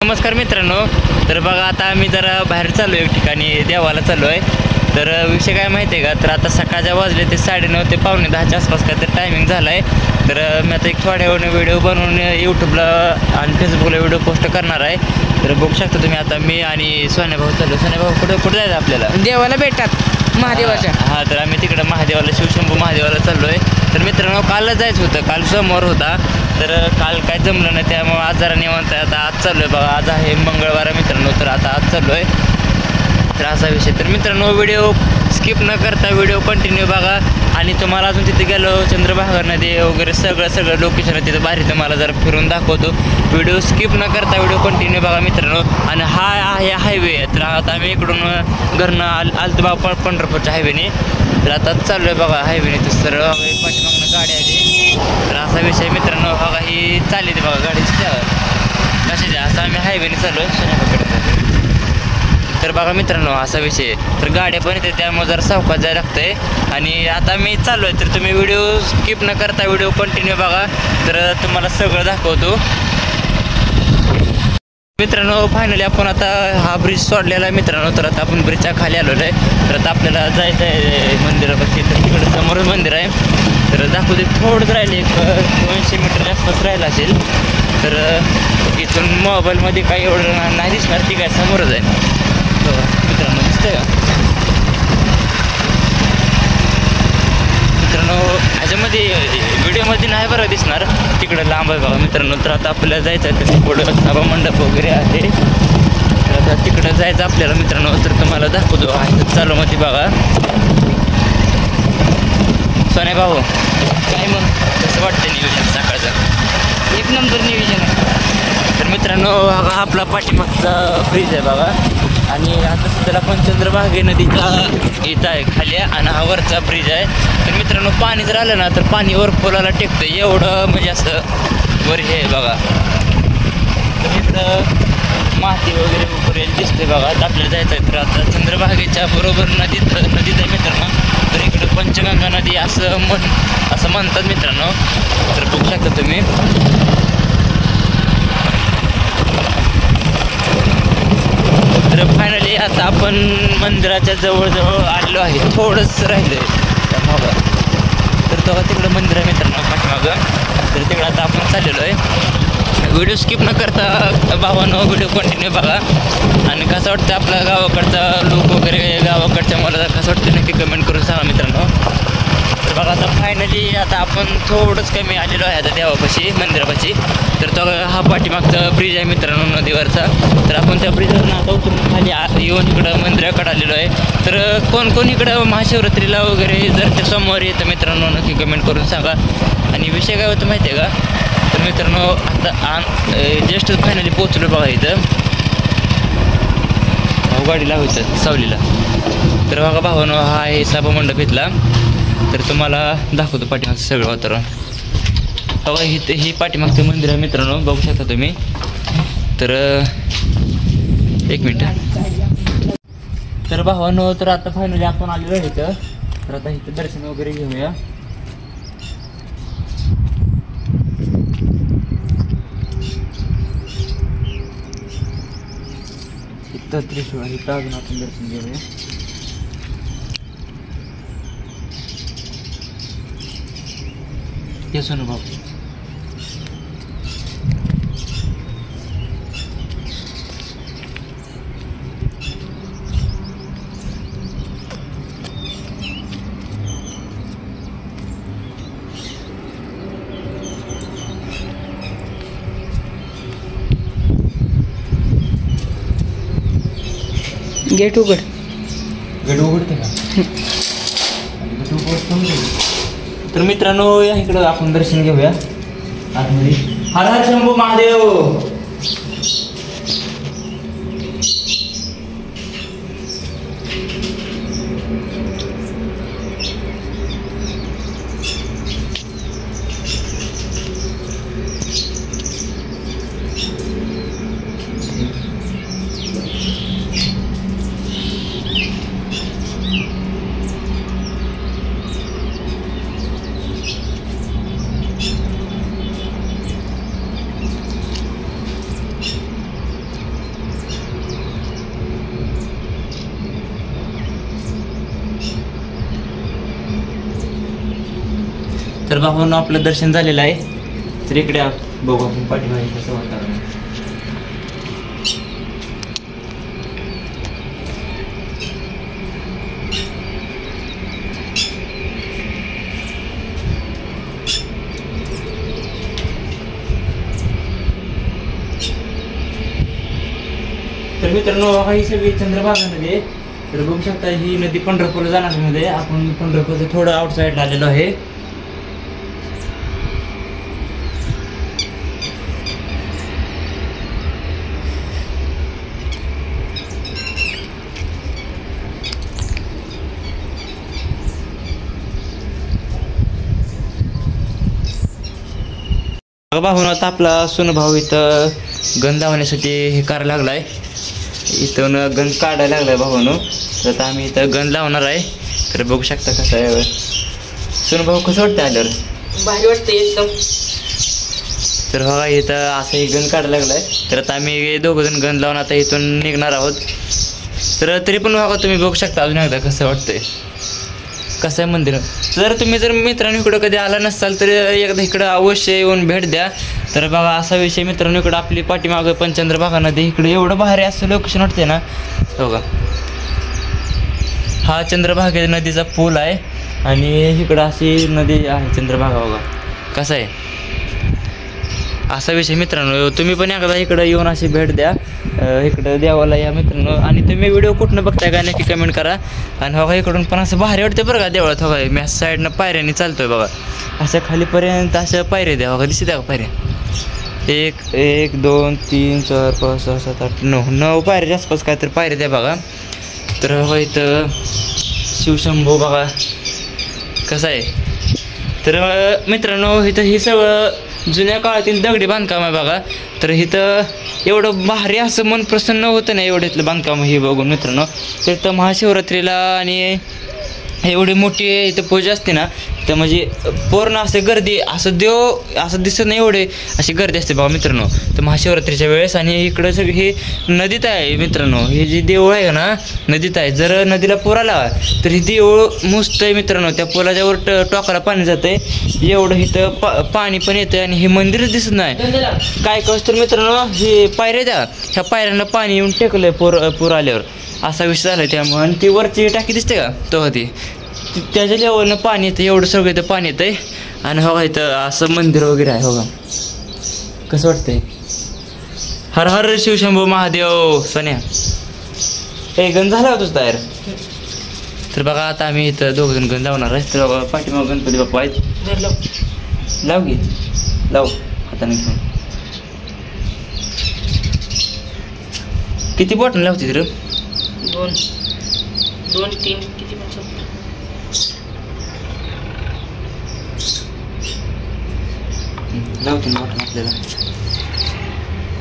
नमस्कार मित्रांनो. तर बघा आता आम्ही जरा बाहेर चाललो एक ठिकाणी देवाला चाललो आहे. तर विषय काय माहिती आहे का, तर आता सकाळच्या वाजले ते 9:30 ते 9:45 आसपास काय तर टायमिंग झाला आहे. तर मी आता एक थोड्या वेळाने व्हिडिओ बनवून यूट्यूबला आणि फेसबुकला व्हिडिओ पोस्ट करणार आहे. तर बघू शकता तुम्ही आता मी आणि सोन्या भाऊ चाललो. सोन्या भाऊ कुठं जायचं आपल्याला? देवाला भेटतात महादेवाच्या. हां तर आम्ही तिकडं महादेवाला शिवशंभू महादेवाला चाललो आहे. तर मित्रांनो कालच जायचं होतं, काल सोमवार होता. तर काल काय जमलं नाही, त्यामुळे आज जरा निवांत आहे. आता आज चाललो आहे बघा, आज आहे मंगळवार मित्रांनो. तर आता आज चाललो आहे. तर असा विषय. तर मित्रांनो व्हिडिओ स्किप न करता व्हिडिओ कंटिन्यू बघा. आणि तुम्हाला अजून तिथे गेलो चंद्रभागा नदी वगैरे सगळं लोकेशन तिथं भारी तुम्हाला जरा फिरून दाखवतो. व्हिडिओ स्किप न करता व्हिडिओ कंटिन्यू बघा मित्रांनो. आणि हा आहे हायवे. तर आता आम्ही इकडून घरनं आलतो बाबा पंढरपूरच्या हायवेने. तर आता चाललो आहे बघा हायवेने. तर सरळ पाठीमागनं गाडी आली. तर असा विषय मित्रांनो बघा, ही चालली ते बघा गाडी कशाची. असं आम्ही हायवेने चाललो आहे सोन्याकडे. तर बघा मित्रांनो असा विषय. तर गाड्या पण येते त्यामुळे जरा सावकाश जायला लागतं आहे. आणि आता मी चाललो आहे. तर तुम्ही व्हिडिओ स्किप न करता व्हिडिओ कंटिन्यू बघा. तर तुम्हाला सगळं दाखवतो मित्रांनो. फायनली आपण आता हा ब्रिज सोडलेला आहे मित्रांनो. तर आता आपण ब्रिजच्या खाली आलेलो आहे. तर आता आपल्याला जायचं आहे मंदिरापाशी. तर तिकडं समोर मंदिर आहे. तर दाखवते थोडंच राहिले, एक 200 मीटर आसपास राहिलं असेल. तर इथून मोबाईलमध्ये काही एवढं नाही दिसणार, ती काय समोरच आहे मित्रांनो. दिसतंय का मित्रांनो? ह्याच्यामध्ये व्हिडिओमध्ये नाही बरं दिसणार, तिकडं लांब आहे बघा मित्रांनो. तर आता आपल्याला जायचं आहे. तर पुढं सभामंडप वगैरे आहे. तर आता तिकडं जायचं आपल्याला मित्रांनो. तर तुम्हाला दाखवतो आहे चालू मध्ये बघा. सोन्या भाऊ काय मग कसं वाटतं नियोजन सकाळचं? एक नंबर नियोजन आहे. तर मित्रांनो हा आपला पाठीमागचा ब्रिज आहे बघा. आणि आता सध्याला आपण चंद्रभागा नदीचा इथं आहे खाली, आणि हा वरचा ब्रिज आहे. तर मित्रांनो पाणी जर आलं ना तर पाणी वर पोलाला टेकतं एवढं, म्हणजे असं वर हे आहे बघा. तर इकडं माती वगैरे वगैरे दिसते बघा. तर आपल्याला जायचं आहे. तर आता चंद्रभागेच्या बरोबर नदीत आहे मित्रांनो. तर इकडं पंचगंगा नदी असं म्हणतात मित्रांनो. तर बघू शकता तुम्ही. तर फायनली आता आपण मंदिराच्या जवळजवळ आलेलो आहे. थोडंसं राहिलं आहे त्यामागं. तर तेव्हा तिकडं मंदिर आहे मित्रांनो पाठीमागं. तर तिकडं आता आपण चाललेलो आहे. व्हिडिओ स्किप न करता भावानं व्हिडिओ कंटिन्यू बघा. आणि कसं वाटतं आपल्या गावाकडचा लोक वगैरे, गावाकडच्या मला कसं वाटतं नक्की कमेंट करून सांगा मित्रांनो. तर बघा आता फायनली आता आपण थोडंच कमी आलेलो आहे आता देवापाशी मंदिरापाशी. तर तो हा पाठीमागचा ब्रिज आहे मित्रांनो नदीवरचा. तर आपण त्या ब्रिजवरून आता उतरून खाली येऊन इकडं मंदिराकडे आलेलो आहे. तर कोण इकडं महाशिवरात्रीला वगैरे जर ते सोमवार येतं मित्रांनो नक्की कमेंट करून सांगा. आणि विषय काय होतं माहिती आहे का, तर मित्रांनो आता जस्ट फायनली पोचलो बघा इथं. गाडी लावायचं सावलीला. तर बघा भावानो हा आहे सभामंडप इथला. तर तुम्हाला दाखवतो पाठीमागचं सगळं वातावरण बघा. ही पाठीमागचं मंदिर आहे मित्रांनो, बघू शकता तुम्ही. तर एक मिनटं. तर भावानो तर आता फायनली आपण आलेलो आहे इथं. तर आता इथं दर्शन वगैरे घेऊया. इथं त्रिशूळ आहे, इथं अजून आपण दर्शन घेऊया. हे सोनू भाऊ. गेट उघडते का? तर मित्रांनो या इकडं आपण दर्शन घेऊया आतमध्ये. हर हर शंभू महादेव. तर भावांनो आपलं दर्शन झालेलं आहे. तर इकडे बघू आपण पाठीमागे कसं वातावरण. तर मित्रांनो ही सगळी चंद्रभागा नदी आहे. तर बघू शकता ही नदी पंढरपूरला जाणार मध्ये. आपण पंढरपूरचं थोडं आउटसाईडला आलेलो आहे. भाऊन आता आपला सोन भाऊ इथं गंध लावण्यासाठी हे करायला लागलाय. इथून गंध काढायला लागलाय भावानं. तर आता आम्ही इथं गंध लावणार आहे. तर बघू शकता कसं आहे. सोन भाऊ कसं वाटतं आल्यावर? भारी वाटतं एकदम. तर बघा इथं असं हे गंध काढायला लागलाय. तर आता आम्ही दोघं जण गंध लावून आता इथून निघणार आहोत. तर तरी पण बघा तुम्ही बघू शकता अजून एकदा कसं वाटतंय, कसं आहे मंदिर. जर मित्रांनो इकडं कधी आला नसाल तर एकदा इकडं अवश्य येऊन भेट द्या. तर बघा असा विषय मित्रांनो, इकडं आपली पाठीमागं पण चंद्रभागा नदी. इकडे एवढं भारी असं लोकेशन वाटते ना. बघा हा चंद्रभागा नदीचा पूल आहे आणि इकडं अशी नदी आहे चंद्रभागा. बघा कसं आहे असा विषय मित्रांनो. तुम्ही पण एकदा इकडं येऊन अशी भेट द्या. इकडं देवाला या मित्रांनो. आणि तुम्ही व्हिडिओ कुठनं बघताय का नक्की कमेंट करा. आणि बघा इकडून पण असं भारी वाटतं बरं का देवळात. बघा मी असं साईडनं पायऱ्याने चालतोय बघा. असं खालीपर्यंत अशा पायऱ्या द्या. बघा दिसते त्या पायऱ्या. 1 2 3 4 5 6 7 8 9 पायऱ्याच्या आसपास काय तर पायऱ्या द्या बघा. तर बघा इथं शिवशंभू बघा कसं आहे. तर मित्रांनो इथं हे सगळं जुन्या काळातील दगडी बांधकाम आहे बघा. तर इथं एवढं भारी असं मन प्रसन्न होतं ना एवढं इथलं बांधकाम हे बघून मित्रांनो. तर इथं महाशिवरात्रीला आणि एवढी मोठी इथं पूजा असते ना, तर म्हणजे पूर्ण असं गर्दी असं देव असं दिसत नाही एवढे अशी गर्दी असते बघा मित्रांनो. तर महाशिवरात्रीच्या वेळेस. आणि इकडं सगळी हे नदीत आहे मित्रांनो. हे जे देऊळ आहे ना नदीत आहे. जर नदीला पूर आला तर हे देऊळ मुजतं आहे मित्रांनो. त्या पुलाच्यावर टोकाला पाणी जातं आहे. एवढं इथं पाणी पण येतं आणि हे मंदिरच दिसत नाही. काय कसं तर मित्रांनो हे पायऱ्या द्या. ह्या पायऱ्यांना पाणी येऊन टेकलं आहे पूर आल्यावर असा विषय झाला. त्यामुळे आणि ती वरची टाकी दिसते का तो ती त्याच्या लेवलनं पाणी येतं. एवढं सगळं इथं पाणी येतं आहे. आणि बघा इथं असं मंदिर वगैरे आहे. बघा कसं वाटतंय. हर हर शिवशंभू महादेव. सोन्या हे गण झाला होतोच तयार. तर बघा आता आम्ही इथं दोघं जण गण लावणार आहे. तर बघा पाठीमागं गणपती बाप्पा आहेत. लाव घे लाव हाताने घेऊन. किती बॉटन लावते तर 2 3 किती पण लावते बॉटन आपल्याला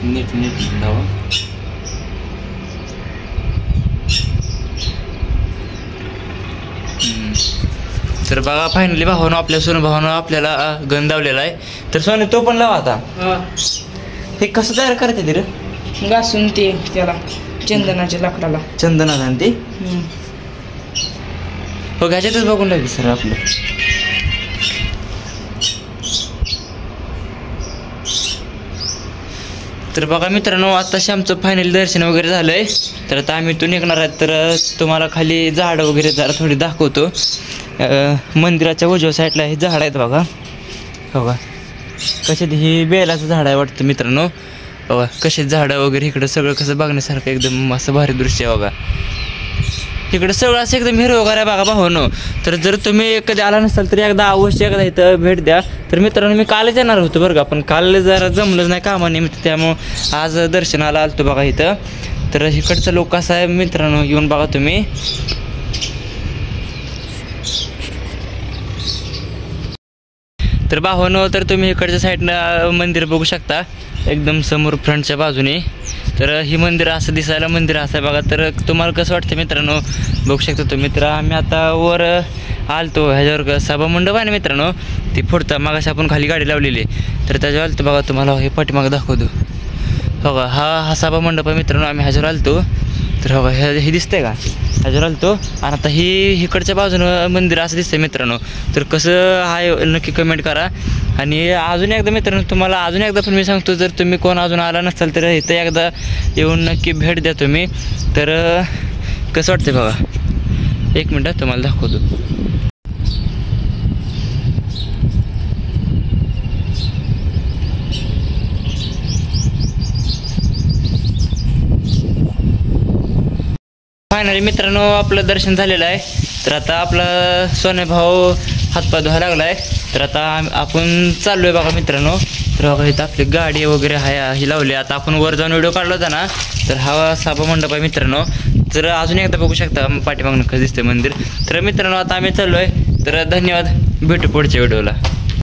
नीट लावा. तर बघा फायनली भावानं आपल्या सोनं भावानं आपल्याला गण लावलेला आहे. तर सोने तो पण लावा आता. हे कसं तयार करते ते रे? घासून ते त्याला चंदनाच्या लाकडाला चंदनाला आणि ते हो घ्यायच्यातच बघून लागेल सर आपलं. तर बघा मित्रांनो आत्ताशी आमचं फायनल दर्शन वगैरे झालं आहे. तर आता आम्ही इथून निघणार आहेत. तर तुम्हाला खाली झाडं वगैरे जरा थोडी दाखवतो. मंदिराच्या उजव्या साईडला हे झाड आहेत बघा. बघा कसे ही बेलाचं झाड आहे वाटतं मित्रांनो. बघा कसे झाडं वगैरे इकडं सगळं कसं बघण्यासारखं एकदम असं भारी दृश्य आहे बघा. इकडं सगळं असं एकदम हिरवगार आहे बघा भावानो. तर जर तुम्ही कधी आला नसाल तर एकदा अवश्य एकदा इथं भेट द्या. तर मित्रांनो मी कालच येणार होतो बरं का, पण काल जरा जमलंच नाही कामानिमित्त. त्यामुळं आज दर्शनाला आलतो बघा इथं. तर इकडचं लोक कसं आहे मित्रांनो येऊन बघा तुम्ही. तर भावानो तर तुम्ही इकडच्या साईडनं मंदिर बघू शकता एकदम समोर फ्रंटच्या बाजूने. तर ही मंदिर असं दिसायला मंदिर असं आहे बघा. तर तुम्हाला कसं वाटतं मित्रांनो बघू शकता तुम्ही. तर आम्ही आता वर आलतो ह्याच्यावर सभामंडप आहे ना मित्रांनो ती पुढचा मागाशी आपण खाली गाडी लावलेली. तर त्याच्यावर आलतो बघा तुम्हाला हे पाठीमागं दाखवतो बघा. हा सभामंडप आहे मित्रांनो. आम्ही ह्याच्यावर आलतो. तर बघा हे दिसतंय का ह्याच्यावर आलतो. आणि आता ही इकडच्या बाजूनं मंदिर असं दिसतंय मित्रांनो. तर कसं आहे नक्की कमेंट करा. आणि अजून एकदा मित्रांनो तुम्हाला अजून एकदा पण मी सांगतो, जर तुम्ही कोण अजून आला नसाल तर इथं एकदा येऊन नक्की भेट द्या तुम्ही. तर कसं वाटतं बघा, 1 मिनटात तुम्हाला दाखवतो. फायनली मित्रांनो आपलं दर्शन झालेलं आहे. तर आता आपला सोने भाऊ हातपाय धुवायला लागला आहे. तर आता आपण चाललो आहे बघा मित्रांनो. तर बघा इथं आपली गाडी वगैरे आहे ही लावली. आता आपण वर जाऊन व्हिडिओ काढला होता ना, तर हा सभा मंडप आहे मित्रांनो. तर अजून एकदा बघू शकता पाठीमागनं कसं दिसतं मंदिर. तर मित्रांनो आता आम्ही चाललो आहे. तर धन्यवाद, भेटू पुढच्या व्हिडिओला.